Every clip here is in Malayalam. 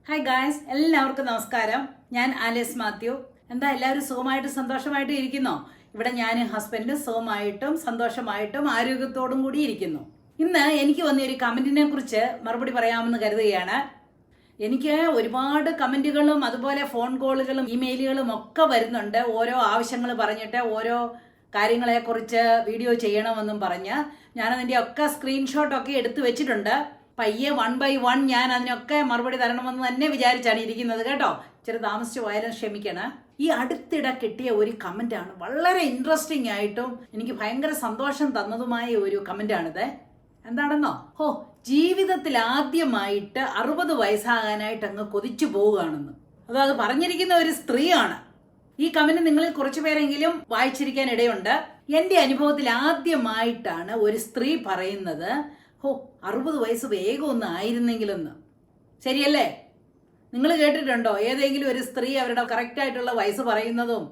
ഹായ് ഗായ്സ്, എല്ലാവർക്കും നമസ്കാരം. ഞാൻ ആലിസ് മാത്യു. എന്താ എല്ലാവരും സുഖമായിട്ടും സന്തോഷമായിട്ടും ഇരിക്കുന്നോ? ഇവിടെ ഞാൻ ഹസ്ബൻഡ് സുഖമായിട്ടും സന്തോഷമായിട്ടും ആരോഗ്യത്തോടും കൂടി ഇരിക്കുന്നു. ഇന്ന് എനിക്ക് വന്ന ഒരു കമന്റിനെ കുറിച്ച് മറുപടി പറയാമെന്ന് കരുതുകയാണ്. എനിക്ക് ഒരുപാട് കമന്റുകളും അതുപോലെ ഫോൺ കോളുകളും ഇമെയിലുകളും ഒക്കെ വരുന്നുണ്ട്. ഓരോ ആവശ്യങ്ങൾ പറഞ്ഞിട്ട് ഓരോ കാര്യങ്ങളെക്കുറിച്ച് വീഡിയോ ചെയ്യണമെന്നും പറഞ്ഞ് ഞാനതിൻ്റെ ഒക്കെ സ്ക്രീൻഷോട്ടൊക്കെ എടുത്തു വെച്ചിട്ടുണ്ട്. പയ്യെ 1 by 1 ഞാൻ അതിനൊക്കെ മറുപടി തരണമെന്ന് തന്നെ വിചാരിച്ചാണ് ഇരിക്കുന്നത് കേട്ടോ. ഇച്ചിരി താമസിച്ച് പോയാലും ക്ഷമിക്കണം. ഈ അടുത്തിടെ കിട്ടിയ ഒരു കമന്റാണ് വളരെ ഇൻട്രസ്റ്റിംഗ് ആയിട്ടും എനിക്ക് ഭയങ്കര സന്തോഷം തന്നതുമായ ഒരു കമന്റാണിത്. എന്താണെന്നോ, ജീവിതത്തിൽ ആദ്യമായിട്ട് 60 വയസ്സാകാനായിട്ട് അങ്ങ് കൊതിച്ചു പോവുകയാണെന്ന്. അത് പറഞ്ഞിരിക്കുന്ന ഒരു സ്ത്രീയാണ്. ഈ കമന്റ് നിങ്ങളിൽ കുറച്ചു പേരെങ്കിലും വായിച്ചിരിക്കാൻ ഇടയുണ്ട്. എന്റെ അനുഭവത്തിൽ ആദ്യമായിട്ടാണ് ഒരു സ്ത്രീ പറയുന്നത് 60 വയസ്സ് വേഗം ഒന്ന് ആയിരുന്നെങ്കിലെന്ന്. ശരിയല്ലേ? നിങ്ങൾ കേട്ടിട്ടുണ്ടോ ഏതെങ്കിലും ഒരു സ്ത്രീ അവരുടെ കറക്റ്റ് ആയിട്ടുള്ള വയസ്സ് പറയുന്നതും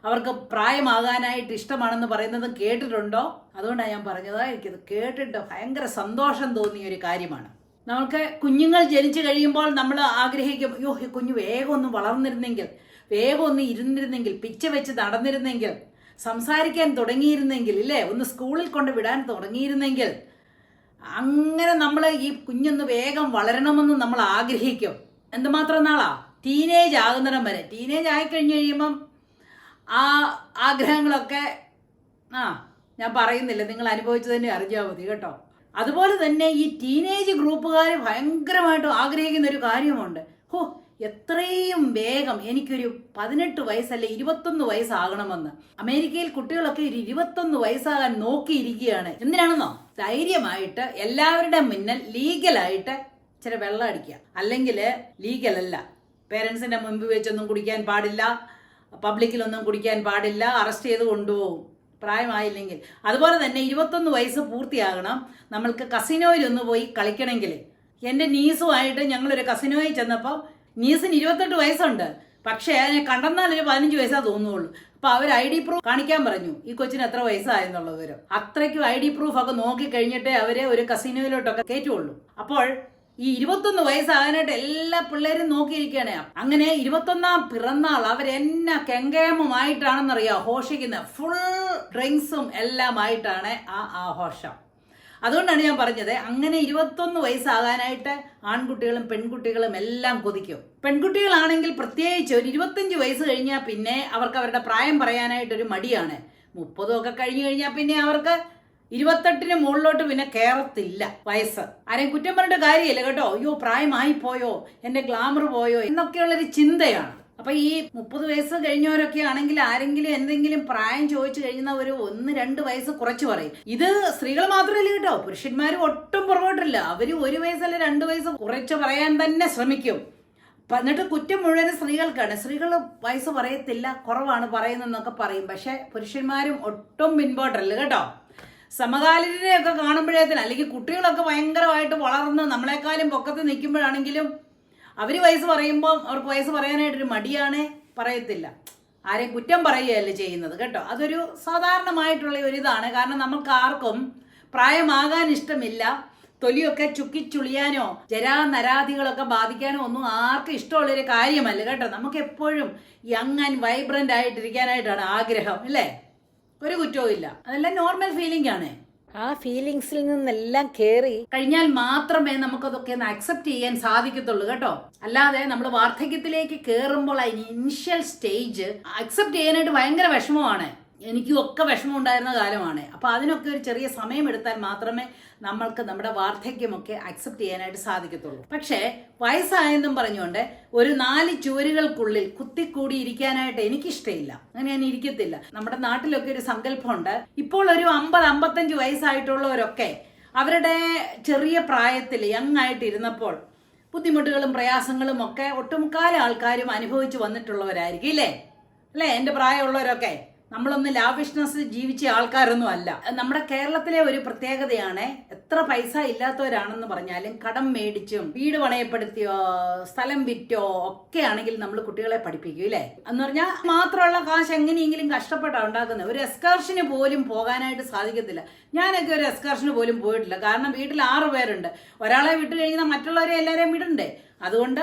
അവർക്ക് പ്രായമാകാനായിട്ട് ഇഷ്ടമാണെന്ന് പറയുന്നതും കേട്ടിട്ടുണ്ടോ? അതുകൊണ്ടാണ് ഞാൻ പറഞ്ഞത്. എനിക്കത് കേട്ടിട്ട് ഭയങ്കര സന്തോഷം തോന്നിയ ഒരു കാര്യമാണ്. നമുക്ക് കുഞ്ഞുങ്ങൾ ജനിച്ചു കഴിയുമ്പോൾ നമ്മൾ ആഗ്രഹിക്കും, കുഞ്ഞു വേഗം ഒന്ന് വളർന്നിരുന്നെങ്കിൽ, വേഗം ഒന്ന് ഇരുന്നിരുന്നെങ്കിൽ, പിച്ച വെച്ച് നടന്നിരുന്നെങ്കിൽ, സംസാരിക്കാൻ തുടങ്ങിയിരുന്നെങ്കിൽ, ഇല്ലേ, ഒന്ന് സ്കൂളിൽ കൊണ്ട് വിടാൻ തുടങ്ങിയിരുന്നെങ്കിൽ, അങ്ങനെ നമ്മൾ ഈ കുഞ്ഞൊന്ന് വേഗം വളരണമെന്ന് നമ്മൾ ആഗ്രഹിക്കും. എന്തുമാത്രം നാളാ? ടീനേജ് ആകുന്നിടം വരെ. ടീനേജ് ആയിക്കഴിഞ്ഞ് കഴിയുമ്പം ആ ആഗ്രഹങ്ങളൊക്കെ ഞാൻ പറയുന്നില്ല, നിങ്ങൾ അനുഭവിച്ചു തന്നെ അറിഞ്ഞാൽ മതി കേട്ടോ. അതുപോലെ തന്നെ ഈ ടീനേജ് ഗ്രൂപ്പുകാർ ഭയങ്കരമായിട്ട് ആഗ്രഹിക്കുന്ന ഒരു കാര്യമുണ്ട്. എത്രയും വേഗം എനിക്കൊരു 18 വയസ്സല്ല 21 വയസ്സാകണമെന്ന്. അമേരിക്കയിൽ കുട്ടികളൊക്കെ ഒരു 21 വയസ്സാകാൻ നോക്കിയിരിക്കുകയാണ്. എന്തിനാണെന്നോ? ധൈര്യമായിട്ട് എല്ലാവരുടെ മുന്നിൽ ലീഗലായിട്ട് ഇച്ചിരി വെള്ളം അടിക്കുക. അല്ലെങ്കിൽ ലീഗലല്ല, പേരൻസിന്റെ മുൻപ് വെച്ചൊന്നും കുടിക്കാൻ പാടില്ല, പബ്ലിക്കിലൊന്നും കുടിക്കാൻ പാടില്ല, അറസ്റ്റ് ചെയ്ത് കൊണ്ടുപോകും പ്രായമായില്ലെങ്കിൽ. അതുപോലെ തന്നെ 21 വയസ്സ് പൂർത്തിയാകണം. നമ്മൾക്ക് കസിനോയിലൊന്ന് പോയി കളിക്കണമെങ്കിൽ. എൻ്റെ നീസുമായിട്ട് ഞങ്ങളൊരു കസിനോയിൽ ചെന്നപ്പോൾ നീസിന് 28 വയസ്സുണ്ട്. പക്ഷേ അതിനെ കണ്ടെന്നാലൊരു 15 വയസ്സാ തോന്നുള്ളൂ. അപ്പൊ അവർ ID പ്രൂഫ് കാണിക്കാൻ പറഞ്ഞു, ഈ കൊച്ചിന് എത്ര വയസ്സായെന്നുള്ള വിവരം. അത്രയ്ക്കും ID പ്രൂഫ് ഒക്കെ നോക്കി കഴിഞ്ഞിട്ടേ അവര് ഒരു കസിനോയിലോട്ടൊക്കെ കയറ്റുള്ളൂ. അപ്പോൾ ഈ 21 വയസ്സാകാനായിട്ട് എല്ലാ പിള്ളേരും നോക്കിയിരിക്കുകയാണ്. അങ്ങനെ 21ാം പിറന്നാൾ അവരെന്നാ കെങ്കേമമായിട്ടാണെന്നറിയാം ആഘോഷിക്കുന്നത്. ഫുൾ ഡ്രിങ്ക്സും എല്ലാമായിട്ടാണ് ആ ആഘോഷം. അതുകൊണ്ടാണ് ഞാൻ പറഞ്ഞത്, അങ്ങനെ 21 വയസ്സാകാനായിട്ട് ആൺകുട്ടികളും പെൺകുട്ടികളും എല്ലാം കൊതിക്കും. പെൺകുട്ടികളാണെങ്കിൽ പ്രത്യേകിച്ച് ഒരു 25 വയസ്സ് കഴിഞ്ഞാൽ പിന്നെ അവർക്ക് അവരുടെ പ്രായം പറയാനായിട്ടൊരു മടിയാണ്. 30 ഒക്കെ കഴിഞ്ഞു കഴിഞ്ഞാൽ പിന്നെ അവർക്ക് 28ന് മുകളിലോട്ട് പിന്നെ കയറത്തില്ല വയസ്സ്. ആരെയും കുറ്റം പറഞ്ഞിട്ട് കാര്യമില്ല കേട്ടോ. പ്രായമായി പോയോ, എന്റെ ഗ്ലാമർ പോയോ എന്നൊക്കെയുള്ളൊരു ചിന്തയാണ്. അപ്പൊ ഈ 30 വയസ്സ് കഴിഞ്ഞവരൊക്കെ ആണെങ്കിൽ ആരെങ്കിലും എന്തെങ്കിലും പ്രായം ചോദിച്ചു കഴിഞ്ഞാൽ ഒരു 1-2 വയസ്സ് കുറച്ച് പറയും. ഇത് സ്ത്രീകൾ മാത്രമല്ല കേട്ടോ, പുരുഷന്മാരും ഒട്ടും പുറകോട്ടില്ല. അവര് 1 വയസ്സല്ല 2 വയസ്സ് കുറച്ച് പറയാൻ തന്നെ ശ്രമിക്കും. എന്നിട്ട് കുറ്റം മുഴുവൻ സ്ത്രീകൾക്കാണ്. സ്ത്രീകൾ വയസ്സ് പറയത്തില്ല, കുറവാണ് പറയുന്നതെന്നൊക്കെ പറയും. പക്ഷെ പുരുഷന്മാരും ഒട്ടും പിൻപോട്ടല്ല കേട്ടോ. സമകാലിനെയൊക്കെ കാണുമ്പോഴേത്തിന്, അല്ലെങ്കിൽ കുട്ടികളൊക്കെ ഭയങ്കരമായിട്ട് വളർന്ന് നമ്മളെക്കാളും പൊക്കത്ത് നിൽക്കുമ്പോഴാണെങ്കിലും അവര് വയസ്സ് പറയുമ്പോൾ അവർക്ക് വയസ്സ് പറയാനായിട്ടൊരു മടിയാണ്, പറയത്തില്ല. ആരെയും കുറ്റം പറയുകയല്ലേ ചെയ്യുന്നത് കേട്ടോ. അതൊരു സാധാരണമായിട്ടുള്ള ഒരിതാണ്. കാരണം നമുക്ക് ആർക്കും പ്രായമാകാൻ ഇഷ്ടമില്ല. തൊലിയൊക്കെ ചുക്കിച്ചുളിയാനോ ജരാനരാധികളൊക്കെ ബാധിക്കാനോ ഒന്നും ആർക്കും ഇഷ്ടമുള്ളൊരു കാര്യമല്ല കേട്ടോ. നമുക്ക് എപ്പോഴും യങ് ആൻഡ് വൈബ്രന്റ് ആയിട്ടിരിക്കാനായിട്ടാണ് ആഗ്രഹം, അല്ലേ? ഒരു കുറ്റവും ഇല്ല. അതെല്ലാം നോർമൽ ഫീലിംഗ് ആണ്. ആ ഫീലിങ്സിൽ നിന്നെല്ലാം കയറി കഴിഞ്ഞാൽ മാത്രമേ നമുക്കതൊക്കെ ഒന്ന് അക്സെപ്റ്റ് ചെയ്യാൻ സാധിക്കത്തുള്ളൂ കേട്ടോ. അല്ലാതെ നമ്മൾ വാർദ്ധക്യത്തിലേക്ക് കയറുമ്പോൾ അതിന് ഇനിഷ്യൽ സ്റ്റേജ് അക്സെപ്റ്റ് ചെയ്യാനായിട്ട് ഭയങ്കര വിഷമമാണ്. എനിക്കും ഒക്കെ വിഷമം ഉണ്ടായിരുന്ന കാലമാണ്. അപ്പൊ അതിനൊക്കെ ഒരു ചെറിയ സമയം എടുത്താൽ മാത്രമേ നമ്മൾക്ക് നമ്മുടെ വാർദ്ധക്യമൊക്കെ അക്സെപ്റ്റ് ചെയ്യാനായിട്ട് സാധിക്കത്തുള്ളൂ. പക്ഷേ വയസ്സായെന്നും പറഞ്ഞുകൊണ്ട് ഒരു 4 ചുവരുകൾക്കുള്ളിൽ കുത്തിക്കൂടി ഇരിക്കാനായിട്ട് എനിക്കിഷ്ടമില്ല. അങ്ങനെ ഞാൻ ഇരിക്കത്തില്ല. നമ്മുടെ നാട്ടിലൊക്കെ ഒരു സങ്കല്പമുണ്ട്, ഇപ്പോൾ ഒരു 50-55 വയസ്സായിട്ടുള്ളവരൊക്കെ അവരുടെ ചെറിയ പ്രായത്തിൽ യങ് ആയിട്ട് ഇരുന്നപ്പോൾ ബുദ്ധിമുട്ടുകളും പ്രയാസങ്ങളും ഒക്കെ ഒട്ടുമുക്കാല ആൾക്കാരും അനുഭവിച്ചു വന്നിട്ടുള്ളവരായിരിക്കും, അല്ലേ? എൻ്റെ പ്രായമുള്ളവരൊക്കെ നമ്മളൊന്ന് ലാവിഷ്നസ് ജീവിച്ച ആൾക്കാരൊന്നും അല്ല. നമ്മുടെ കേരളത്തിലെ ഒരു പ്രത്യേകതയാണ്, എത്ര പൈസ ഇല്ലാത്തവരാണെന്ന് പറഞ്ഞാലും കടം മേടിച്ചും വീട് പണയപ്പെടുത്തിയോ സ്ഥലം വിറ്റോ ഒക്കെ ആണെങ്കിൽ നമ്മൾ കുട്ടികളെ പഠിപ്പിക്കും, ഇല്ലേ? എന്ന് പറഞ്ഞാൽ മാത്രമുള്ള കാശ് എങ്ങനെയെങ്കിലും കഷ്ടപ്പെട്ടാണ് ഉണ്ടാക്കുന്നത്. ഒരു എക്സ്കർഷന് പോലും പോകാനായിട്ട് സാധിക്കത്തില്ല. ഞാനൊക്കെ ഒരു എക്സ്കർഷന് പോലും പോയിട്ടില്ല. കാരണം വീട്ടിൽ 6 പേരുണ്ട്. ഒരാളെ വിട്ടു കഴിഞ്ഞാൽ മറ്റുള്ളവരെ എല്ലാവരെയും വിടണ്ടേ. അതുകൊണ്ട്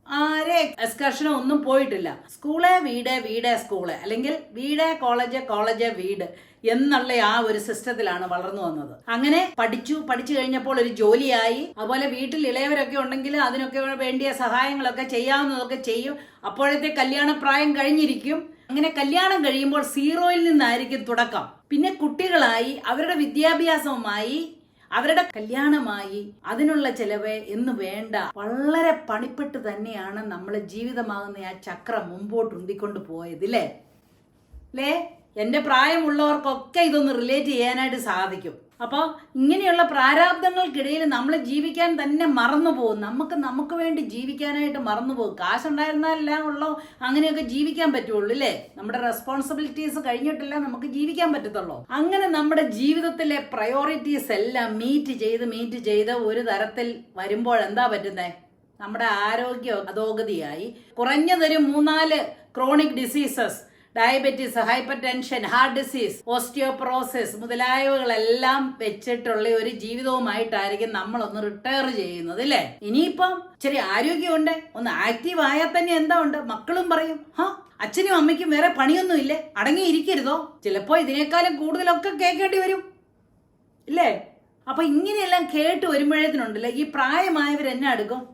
ആരെ എക്സ്കർഷനോ ഒന്നും പോയിട്ടില്ല. സ്കൂള് വീട്, വീട് സ്കൂള്, അല്ലെങ്കിൽ വീട് കോളേജ്, കോളേജ് വീട് എന്നുള്ള ആ ഒരു സിസ്റ്റത്തിലാണ് വളർന്നു വന്നത്. അങ്ങനെ പഠിച്ചു കഴിഞ്ഞപ്പോൾ ഒരു ജോലിയായി. അതുപോലെ വീട്ടിൽ ഇളയവരൊക്കെ ഉണ്ടെങ്കിൽ അതിനൊക്കെ വേണ്ടിയ സഹായങ്ങളൊക്കെ ചെയ്യാവുന്നതൊക്കെ ചെയ്യും. അപ്പോഴത്തെ കല്യാണപ്രായം കഴിഞ്ഞിരിക്കും. അങ്ങനെ കല്യാണം കഴിയുമ്പോൾ സീറോയിൽ നിന്നായിരിക്കും തുടക്കം. പിന്നെ കുട്ടികളായി, അവരുടെ വിദ്യാഭ്യാസവുമായി, അവരുടെ കല്യാണമായി, അതിനുള്ള ചെലവ് എന്ന് വേണ്ട വളരെ പണിപ്പെട്ട് തന്നെയാണ് നമ്മളെ ജീവിതമാകുന്ന ആ ചക്രം മുമ്പോട്ട് ഉന്തിക്കൊണ്ട് പോയത്. അല്ലേ? എന്റെ പ്രായമുള്ളവർക്കൊക്കെ ഇതൊന്ന് റിലേറ്റ് ചെയ്യാനായിട്ട് സാധിക്കും. അപ്പോൾ ഇങ്ങനെയുള്ള പ്രാരാബ്ദങ്ങൾക്കിടയിൽ നമ്മൾ ജീവിക്കാൻ തന്നെ മറന്നുപോകും. നമുക്ക് വേണ്ടി ജീവിക്കാനായിട്ട് മറന്നുപോകും. കാശുണ്ടായിരുന്നാലെല്ലാം ഉള്ളോ അങ്ങനെയൊക്കെ ജീവിക്കാൻ പറ്റുള്ളൂ, അല്ലേ? നമ്മുടെ റെസ്പോൺസിബിലിറ്റീസ് കഴിഞ്ഞിട്ടില്ല നമുക്ക് ജീവിക്കാൻ പറ്റത്തുള്ളൂ. അങ്ങനെ നമ്മുടെ ജീവിതത്തിലെ പ്രയോറിറ്റീസ് എല്ലാം മീറ്റ് ചെയ്ത് ഒരു തരത്തിൽ വരുമ്പോൾ എന്താ പറ്റുന്നേ? നമ്മുടെ ആരോഗ്യം അധോഗതിയായി. കുറഞ്ഞതൊരു 3-4 chronic diseases, diabetes, hypertension, heart disease, osteoporosis മുതലായവകളെല്ലാം വെച്ചിട്ടുള്ള ഒരു ജീവിതവുമായിട്ടായിരിക്കും നമ്മളൊന്ന് റിട്ടയർ ചെയ്യുന്നത്, അല്ലേ? ഇനിയിപ്പം ഇച്ചിരി ആരോഗ്യമുണ്ട്, ഒന്ന് ആക്റ്റീവ് ആയാൽ തന്നെ എന്താ ഉണ്ട്? മക്കളും പറയും, അച്ഛനും അമ്മയ്ക്കും വേറെ പണിയൊന്നും ഇല്ലേ, അടങ്ങിയിരിക്കരുതോ? ചിലപ്പോ ഇതിനേക്കാളും കൂടുതലൊക്കെ കേൾക്കേണ്ടി വരും, ഇല്ലേ? അപ്പൊ ഇങ്ങനെയെല്ലാം കേട്ട് വരുമ്പോഴേത്തിനുണ്ടല്ലേ ഈ പ്രായമായവരെന്നെ എടുക്കും,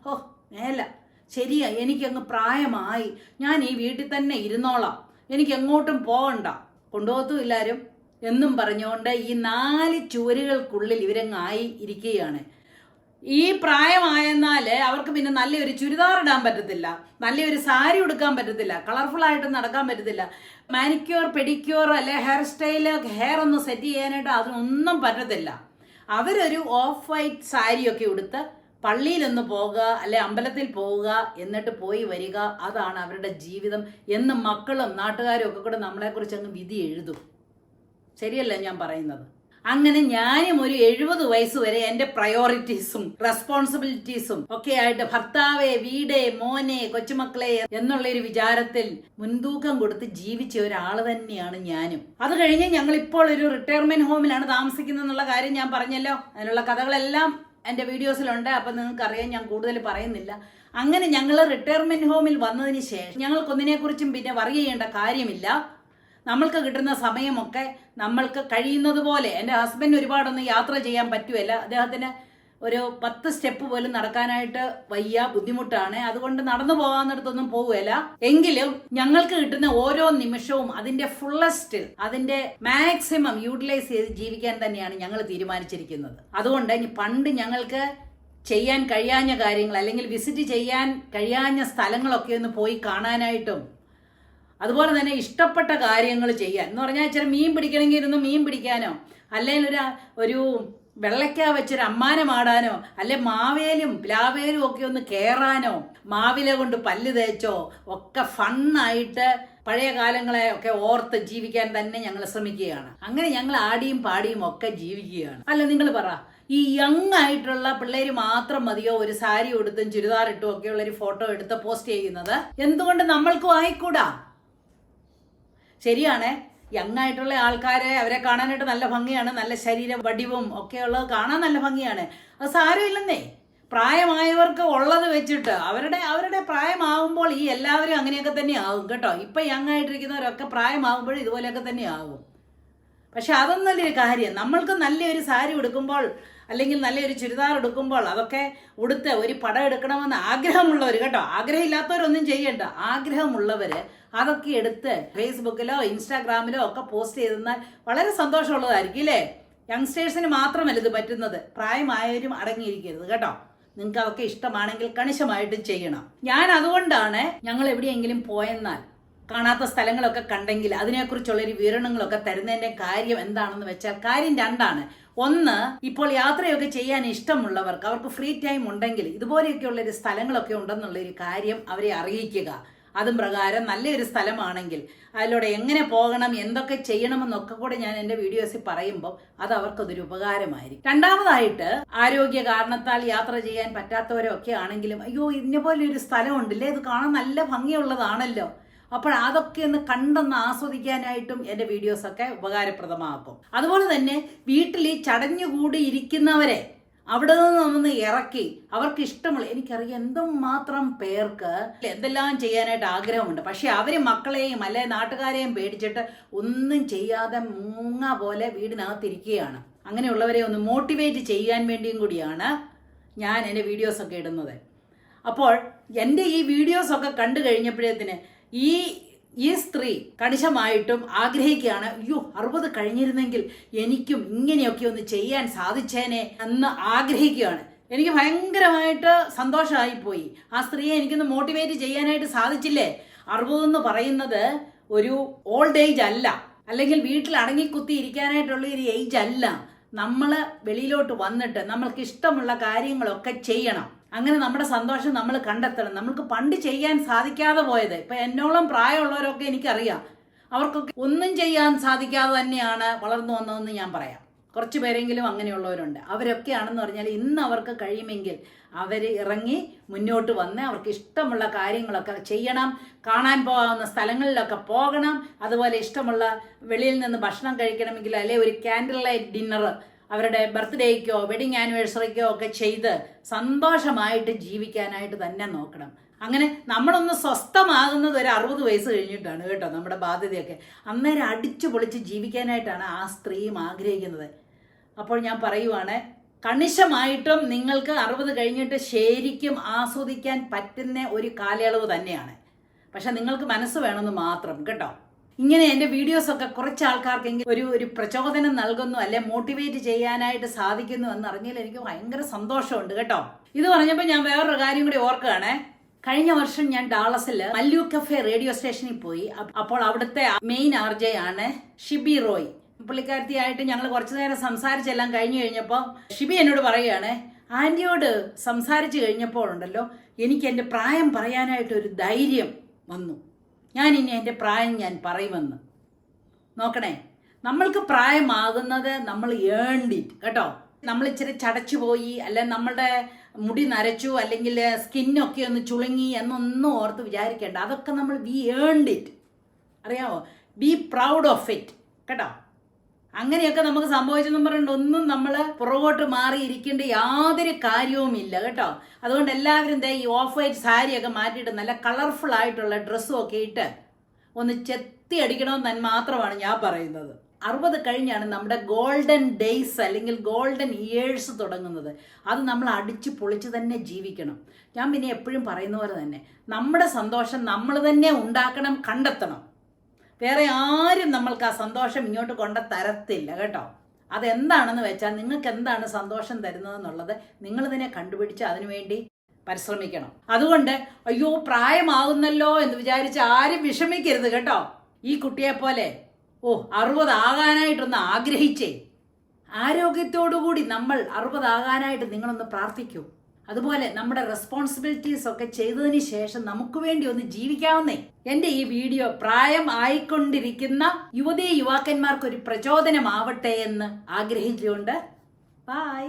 മേല ശരിയാ, എനിക്കങ്ങ് പ്രായമായി, ഞാൻ ഈ വീട്ടിൽ തന്നെ ഇരുന്നോളാം, എനിക്ക് എങ്ങോട്ടും പോകണ്ട, കൊണ്ടുപോകത്തും ഇല്ലാരും എന്നും പറഞ്ഞുകൊണ്ട് ഈ 4 ചുവരുകൾക്കുള്ളിൽ ഇവരങ്ങായി ഇരിക്കുകയാണ്. ഈ പ്രായമായെന്നാല് അവർക്ക് പിന്നെ നല്ലൊരു ചുരിദാർ ഇടാൻ പറ്റത്തില്ല, നല്ലൊരു സാരി ഉടുക്കാൻ പറ്റത്തില്ല, കളർഫുൾ ആയിട്ട് നടക്കാൻ പറ്റത്തില്ല, മാനിക്യൂർ പെഡിക്യൂർ അല്ലെ ഹെയർ സ്റ്റൈല്, ഹെയർ ഒന്ന് സെറ്റ് ചെയ്യാനായിട്ട് അതിനൊന്നും പറ്റത്തില്ല. അവരൊരു ഓഫ് വൈറ്റ് സാരിയൊക്കെ ഉടുത്ത് പള്ളിയിലൊന്ന് പോകുക, അല്ലെ അമ്പലത്തിൽ പോവുക, എന്നിട്ട് പോയി വരിക, അതാണ് അവരുടെ ജീവിതം എന്ന് മക്കളും നാട്ടുകാരും ഒക്കെ കൂടെ നമ്മളെക്കുറിച്ച് അങ്ങ് വിധി എഴുതും. ശരിയല്ല ഞാൻ പറയുന്നത്? അങ്ങനെ ഞാനും ഒരു 70 വയസ്സ് വരെ എൻ്റെ പ്രയോറിറ്റീസും റെസ്പോൺസിബിലിറ്റീസും ഒക്കെ ആയിട്ട് ഭർത്താവെ, വീട്, മോനെ, കൊച്ചുമക്കളെ എന്നുള്ള ഒരു വിചാരത്തിൽ മുൻതൂക്കം കൊടുത്ത് ജീവിച്ച ഒരാൾ തന്നെയാണ് ഞാനും. അത് കഴിഞ്ഞ് ഞങ്ങൾ ഇപ്പോൾ ഒരു റിട്ടയർമെന്റ് ഹോമിലാണ് താമസിക്കുന്നത് എന്നുള്ള കാര്യം ഞാൻ പറഞ്ഞല്ലോ. അതിനുള്ള കഥകളെല്ലാം എൻ്റെ വീഡിയോസിലുണ്ട്, അപ്പം നിങ്ങൾക്കറിയാം, ഞാൻ കൂടുതൽ പറയുന്നില്ല. അങ്ങനെ ഞങ്ങൾ റിട്ടയർമെന്റ് ഹോമിൽ വന്നതിന് ശേഷം ഞങ്ങൾക്കൊന്നിനെക്കുറിച്ചും പിന്നെ വറി ചെയ്യേണ്ട കാര്യമില്ല. നമ്മൾക്ക് കിട്ടുന്ന സമയമൊക്കെ നമ്മൾക്ക് കഴിയുന്നത് പോലെ, എൻ്റെ ഹസ്ബൻഡ് ഒരുപാടൊന്നും യാത്ര ചെയ്യാൻ പറ്റുമല്ല, അദ്ദേഹത്തിന് ഒരു 10 സ്റ്റെപ്പ് പോലും നടക്കാനായിട്ട് വയ്യ, ബുദ്ധിമുട്ടാണ്. അതുകൊണ്ട് നടന്നു പോകാന്നിടത്തൊന്നും പോവുകയില്ല. എങ്കിലും ഞങ്ങൾക്ക് കിട്ടുന്ന ഓരോ നിമിഷവും അതിന്റെ ഫുള്ളസ്റ്റ്, അതിന്റെ മാക്സിമം യൂട്ടിലൈസ് ചെയ്ത് ജീവിക്കാൻ തന്നെയാണ് ഞങ്ങൾ തീരുമാനിച്ചിരിക്കുന്നത്. അതുകൊണ്ട് പണ്ട് ഞങ്ങൾക്ക് ചെയ്യാൻ കഴിയാഞ്ഞ കാര്യങ്ങൾ, അല്ലെങ്കിൽ വിസിറ്റ് ചെയ്യാൻ കഴിയാഞ്ഞ സ്ഥലങ്ങളൊക്കെ ഒന്ന് പോയി കാണാനായിട്ടും, അതുപോലെ തന്നെ ഇഷ്ടപ്പെട്ട കാര്യങ്ങൾ ചെയ്യാൻ എന്ന് പറഞ്ഞാൽ, ഇച്ചിരി മീൻ പിടിക്കണമെങ്കിൽ ഇരുന്ന് മീൻ പിടിക്കാനോ, അല്ലെങ്കിൽ ഒരു വെള്ളയ്ക്ക വെച്ചൊരു അമ്മാനമാടാനോ, അല്ലെ മാവേലും പ്ലാവേലും ഒക്കെ ഒന്ന് കയറാനോ, മാവില കൊണ്ട് പല്ല് തേച്ചോ ഒക്കെ ഫണ്ണായിട്ട് പഴയ കാലങ്ങളെ ഒക്കെ ഓർത്ത് ജീവിക്കാൻ തന്നെ ഞങ്ങൾ ശ്രമിക്കുകയാണ്. അങ്ങനെ ഞങ്ങൾ ആടിയും പാടിയും ഒക്കെ ജീവിക്കുകയാണ്. അല്ല, നിങ്ങൾ പറ, ഈ യങ് ആയിട്ടുള്ള പിള്ളേര് മാത്രം മതിയോ ഒരു സാരി ഉടുത്തും ചുരിദാർ ഇട്ടും ഒക്കെയുള്ള ഒരു ഫോട്ടോ എടുത്ത് പോസ്റ്റ് ചെയ്യുന്നത്? എന്തുകൊണ്ട് നമ്മൾക്കും ആയിക്കൂടാ? ശരിയാണ്, യങ് ആയിട്ടുള്ള ആൾക്കാരെ അവരെ കാണാനായിട്ട് നല്ല ഭംഗിയാണ്, നല്ല ശരീര വടിവും ഒക്കെ ഉള്ളത് കാണാൻ നല്ല ഭംഗിയാണ്. അത് സാരമില്ലെന്നേ. പ്രായമായവർക്ക് ഉള്ളത് വെച്ചിട്ട് അവരുടെ പ്രായമാവുമ്പോൾ ഈ എല്ലാവരും അങ്ങനെയൊക്കെ തന്നെ ആകും കേട്ടോ. ഇപ്പം യങ് ആയിട്ടിരിക്കുന്നവരൊക്കെ പ്രായമാകുമ്പോഴും ഇതുപോലെയൊക്കെ തന്നെ ആകും. പക്ഷെ അതൊന്നല്ലൊരു കാര്യം. നമ്മൾക്ക് നല്ലൊരു സാരി ഉടുക്കുമ്പോൾ, അല്ലെങ്കിൽ നല്ലൊരു ചുരിദാർ എടുക്കുമ്പോൾ, അതൊക്കെ ഉടുത്ത് ഒരു പടം എടുക്കണമെന്ന് ആഗ്രഹമുള്ളവർ കേട്ടോ, ആഗ്രഹമില്ലാത്തവരൊന്നും ചെയ്യണ്ട, ആഗ്രഹമുള്ളവര് അതൊക്കെ എടുത്ത് ഫേസ്ബുക്കിലോ ഇൻസ്റ്റാഗ്രാമിലോ ഒക്കെ പോസ്റ്റ് ചെയ്തെന്നാൽ വളരെ സന്തോഷമുള്ളതായിരിക്കും, അല്ലേ? യങ്സ്റ്റേഴ്സിന് മാത്രമല്ല ഇത് പറ്റുന്നത്, പ്രായമായവരും അടങ്ങിയിരിക്കരുത് കേട്ടോ. നിങ്ങൾക്ക് അതൊക്കെ ഇഷ്ടമാണെങ്കിൽ കണിശമായിട്ടും ചെയ്യണം. ഞാൻ അതുകൊണ്ടാണ് ഞങ്ങൾ എവിടെയെങ്കിലും പോയെന്നാൽ കാണാത്ത സ്ഥലങ്ങളൊക്കെ കണ്ടെങ്കിൽ അതിനെക്കുറിച്ചുള്ളൊരു വിവരണങ്ങളൊക്കെ തരുന്നതിന്റെ കാര്യം എന്താണെന്ന് വെച്ചാൽ, കാര്യം 2 ആണ്. ഒന്ന്, ഇപ്പോൾ യാത്രയൊക്കെ ചെയ്യാൻ ഇഷ്ടമുള്ളവർക്ക്, അവർക്ക് ഫ്രീ ടൈം ഉണ്ടെങ്കിൽ ഇതുപോലെയൊക്കെയുള്ളൊരു സ്ഥലങ്ങളൊക്കെ ഉണ്ടെന്നുള്ളൊരു കാര്യം അവരെ അറിയിക്കുക. അതും പ്രകാരം നല്ലൊരു സ്ഥലമാണെങ്കിൽ അതിലൂടെ എങ്ങനെ പോകണം, എന്തൊക്കെ ചെയ്യണമെന്നൊക്കെ കൂടെ ഞാൻ എൻ്റെ വീഡിയോസിൽ പറയുമ്പോൾ അത് അവർക്കതൊരു ഉപകാരമായിരിക്കും. രണ്ടാമതായിട്ട്, ആരോഗ്യ കാരണത്താൽ യാത്ര ചെയ്യാൻ പറ്റാത്തവരൊക്കെ ആണെങ്കിലും, അയ്യോ ഇതിനെ പോലെ ഒരു സ്ഥലമുണ്ടല്ലേ, ഇത് കാണാൻ നല്ല ഭംഗിയുള്ളതാണല്ലോ, അപ്പോൾ അതൊക്കെ ഒന്ന് കണ്ടൊന്ന് ആസ്വദിക്കാനായിട്ടും എൻ്റെ വീഡിയോസൊക്കെ ഉപകാരപ്രദമാക്കും. അതുപോലെ തന്നെ വീട്ടിൽ ഈ ചടഞ്ഞുകൂടി ഇരിക്കുന്നവരെ അവിടെ നിന്ന് ഇറക്കി അവർക്ക് ഇഷ്ടമുള്ള, എനിക്കറിയാം എന്തുമാത്രം പേർക്ക് എന്തെല്ലാം ചെയ്യാനായിട്ട് ആഗ്രഹമുണ്ട്. പക്ഷെ അവർ മക്കളെയും അല്ലെ നാട്ടുകാരെയും പേടിച്ചിട്ട് ഒന്നും ചെയ്യാതെ മൂങ്ങ പോലെ വീടിനകത്തിരിക്കുകയാണ്. അങ്ങനെയുള്ളവരെ ഒന്ന് മോട്ടിവേറ്റ് ചെയ്യാൻ വേണ്ടിയും കൂടിയാണ് ഞാൻ എൻ്റെ വീഡിയോസൊക്കെ ഇടുന്നത്. അപ്പോൾ എൻ്റെ ഈ വീഡിയോസൊക്കെ കണ്ടു കഴിഞ്ഞപ്പോഴത്തേന് ഈ സ്ത്രീ കണിശമായിട്ടും ആഗ്രഹിക്കുകയാണ്, അയ്യോ 60 കഴിഞ്ഞിരുന്നെങ്കിൽ എനിക്കും ഇങ്ങനെയൊക്കെ ഒന്ന് ചെയ്യാൻ സാധിച്ചേനെ എന്ന് ആഗ്രഹിക്കുകയാണ്. എനിക്ക് ഭയങ്കരമായിട്ട് സന്തോഷമായിപ്പോയി. ആ സ്ത്രീയെ എനിക്കൊന്ന് മോട്ടിവേറ്റ് ചെയ്യാനായിട്ട് സാധിച്ചില്ലേ. 60 എന്ന് പറയുന്നത് ഒരു ഓൾഡ് ഏജ് അല്ല, അല്ലെങ്കിൽ വീട്ടിൽ അടങ്ങിക്കുത്തി ഇരിക്കാനായിട്ടുള്ള ഒരു ഏജ് അല്ല. നമ്മൾ വെളിയിലോട്ട് വന്നിട്ട് നമ്മൾക്ക് ഇഷ്ടമുള്ള കാര്യങ്ങളൊക്കെ ചെയ്യണം. അങ്ങനെ നമ്മുടെ സന്തോഷം നമ്മൾ കണ്ടെത്തണം. നമ്മൾക്ക് പണ്ട് ചെയ്യാൻ സാധിക്കാതെ പോയത്, ഇപ്പം എന്നോളം പ്രായമുള്ളവരൊക്കെ എനിക്കറിയാം, അവർക്കൊക്കെ ഒന്നും ചെയ്യാൻ സാധിക്കാതെ തന്നെയാണ് വളർന്നു വന്നതെന്ന് ഞാൻ പറയാം. കുറച്ച് പേരെങ്കിലും അങ്ങനെയുള്ളവരുണ്ട്. അവരൊക്കെയാണെന്ന് പറഞ്ഞാൽ ഇന്ന് അവർക്ക് കഴിയുമെങ്കിൽ അവർ ഇറങ്ങി മുന്നോട്ട് വന്ന് അവർക്ക് ഇഷ്ടമുള്ള കാര്യങ്ങളൊക്കെ ചെയ്യണം. കാണാൻ പോകാവുന്ന സ്ഥലങ്ങളിലൊക്കെ പോകണം. അതുപോലെ ഇഷ്ടമുള്ള വെളിയിൽ നിന്ന് ഭക്ഷണം കഴിക്കണമെങ്കിൽ അല്ലെ ഒരു ക്യാൻഡിൽ ലൈറ്റ് ഡിന്നർ അവരുടെ ബർത്ത്ഡേക്കോ വെഡിങ് ആനിവേഴ്സറിക്കോ ഒക്കെ ചെയ്ത് സന്തോഷമായിട്ട് ജീവിക്കാനായിട്ട് തന്നെ നോക്കണം. അങ്ങനെ നമ്മളൊന്ന് സ്വസ്ഥമാകുന്നത് ഒരു 60 വയസ്സ് കഴിഞ്ഞിട്ടാണ് കേട്ടോ. നമ്മുടെ ബാധ്യതയൊക്കെ അന്നേരം അടിച്ചു പൊളിച്ച് ജീവിക്കാനായിട്ടാണ് ആ സ്ത്രീയും ആഗ്രഹിക്കുന്നത്. അപ്പോൾ ഞാൻ പറയുവാണ്, കണിശമായിട്ടും നിങ്ങൾക്ക് 60 കഴിഞ്ഞിട്ട് ശരിക്കും ആസ്വദിക്കാൻ പറ്റുന്ന ഒരു കാലയളവ് തന്നെയാണ്. പക്ഷെ നിങ്ങൾക്ക് മനസ്സ് വേണമെന്ന് മാത്രം കേട്ടോ. ഇങ്ങനെ എൻ്റെ വീഡിയോസൊക്കെ കുറച്ച് ആൾക്കാർക്കെങ്കിലും ഒരു പ്രചോദനം നൽകുന്നു, അല്ലെ മോട്ടിവേറ്റ് ചെയ്യാനായിട്ട് സാധിക്കുന്നു എന്നറിഞ്ഞാൽ എനിക്ക് ഭയങ്കര സന്തോഷമുണ്ട് കേട്ടോ. ഇത് പറഞ്ഞപ്പോൾ ഞാൻ വേറൊരു കാര്യം കൂടി ഓർക്കുകയാണേ. കഴിഞ്ഞ വർഷം ഞാൻ ഡാളസിൽ മല്ലു കഫേ റേഡിയോ സ്റ്റേഷനിൽ പോയി. അപ്പോൾ അവിടുത്തെ മെയിൻ RJ ആണ് ഷിബി റോയ്. പുള്ളിക്കാരത്തിയായിട്ട് ഞങ്ങൾ കുറച്ചു നേരം സംസാരിച്ചെല്ലാം കഴിഞ്ഞു കഴിഞ്ഞപ്പോൾ ഷിബി എന്നോട് പറയുകയാണ്, ആൻറ്റിയോട് സംസാരിച്ച് കഴിഞ്ഞപ്പോഴുണ്ടല്ലോ എനിക്ക് എൻ്റെ പ്രായം പറയാനായിട്ടൊരു ധൈര്യം വന്നു. ഞാനിനി എൻ്റെ പ്രായം ഞാൻ പറയുമെന്ന്. നോക്കണേ, നമ്മൾക്ക് പ്രായമാകുന്നത് നമ്മൾ ഏണ്ടിട്ട് കേട്ടോ. നമ്മൾ ഇച്ചിരി ചടച്ചു പോയി, അല്ലെ നമ്മളുടെ മുടി നരച്ചു, അല്ലെങ്കിൽ സ്കിന്നൊക്കെ ഒന്ന് ചുളുങ്ങി എന്നൊന്നും ഓർത്ത് വിചാരിക്കേണ്ട. അതൊക്കെ നമ്മൾ വി ഏണ്ടിറ്റ്, അറിയാമോ? ബി പ്രൗഡ് ഓഫ് ഇറ്റ് കേട്ടോ. അങ്ങനെയൊക്കെ നമുക്ക് സംഭവിച്ചെന്നും പറഞ്ഞിട്ട് ഒന്നും നമ്മൾ പുറകോട്ട് മാറിയിരിക്കേണ്ട യാതൊരു കാര്യവുമില്ല കേട്ടോ. അതുകൊണ്ട് എല്ലാവരും ഈ ഓഫ് വൈറ്റ് സാരിയൊക്കെ മാറ്റിയിട്ട് നല്ല കളർഫുൾ ആയിട്ടുള്ള ഡ്രസ്സും ഒക്കെ ഇട്ട് ഒന്ന് ചെത്തി അടിക്കണമെന്ന് തന്നെ മാത്രമാണ് ഞാൻ പറയുന്നത്. 60 കഴിഞ്ഞാണ് നമ്മുടെ ഗോൾഡൻ ഡേയ്സ് അല്ലെങ്കിൽ ഗോൾഡൻ ഇയേഴ്സ് തുടങ്ങുന്നത്. അത് നമ്മൾ അടിച്ച് പൊളിച്ച് തന്നെ ജീവിക്കണം. ഞാൻ പിന്നെ എപ്പോഴും പറയുന്ന പോലെ തന്നെ നമ്മുടെ സന്തോഷം നമ്മൾ തന്നെ ഉണ്ടാക്കണം, കണ്ടെത്തണം. വേറെ ആരും നമ്മൾക്ക് ആ സന്തോഷം ഇങ്ങോട്ട് കൊണ്ട് തരത്തില്ല കേട്ടോ. അതെന്താണെന്ന് വെച്ചാൽ നിങ്ങൾക്ക് എന്താണ് സന്തോഷം തരുന്നതെന്നുള്ളത് നിങ്ങൾ തന്നെ കണ്ടുപിടിച്ച് അതിനുവേണ്ടി പരിശ്രമിക്കണം. അതുകൊണ്ട് അയ്യോ പ്രായമാകുന്നല്ലോ എന്ന് വിചാരിച്ച് ആരും വിഷമിക്കരുത് കേട്ടോ. ഈ കുട്ടിയെ പോലെ 60 ആകാനായിട്ടൊന്ന് ആഗ്രഹിച്ചേ. ആരോഗ്യത്തോടുകൂടി നമ്മൾ 60 ആകാനായിട്ട് നിങ്ങളൊന്ന് പ്രാർത്ഥിക്കൂ. അതുപോലെ നമ്മുടെ റെസ്പോൺസിബിലിറ്റീസ് ഒക്കെ ചെയ്തതിന് ശേഷം നമുക്ക് വേണ്ടി ഒന്ന് ജീവിക്കാവുന്നേ. എൻ്റെ ഈ വീഡിയോ പ്രായം ആയിക്കൊണ്ടിരിക്കുന്ന യുവതീ യുവാക്കന്മാർക്കൊരു പ്രചോദനമാവട്ടെ എന്ന് ആഗ്രഹിച്ചുകൊണ്ട് ബൈ.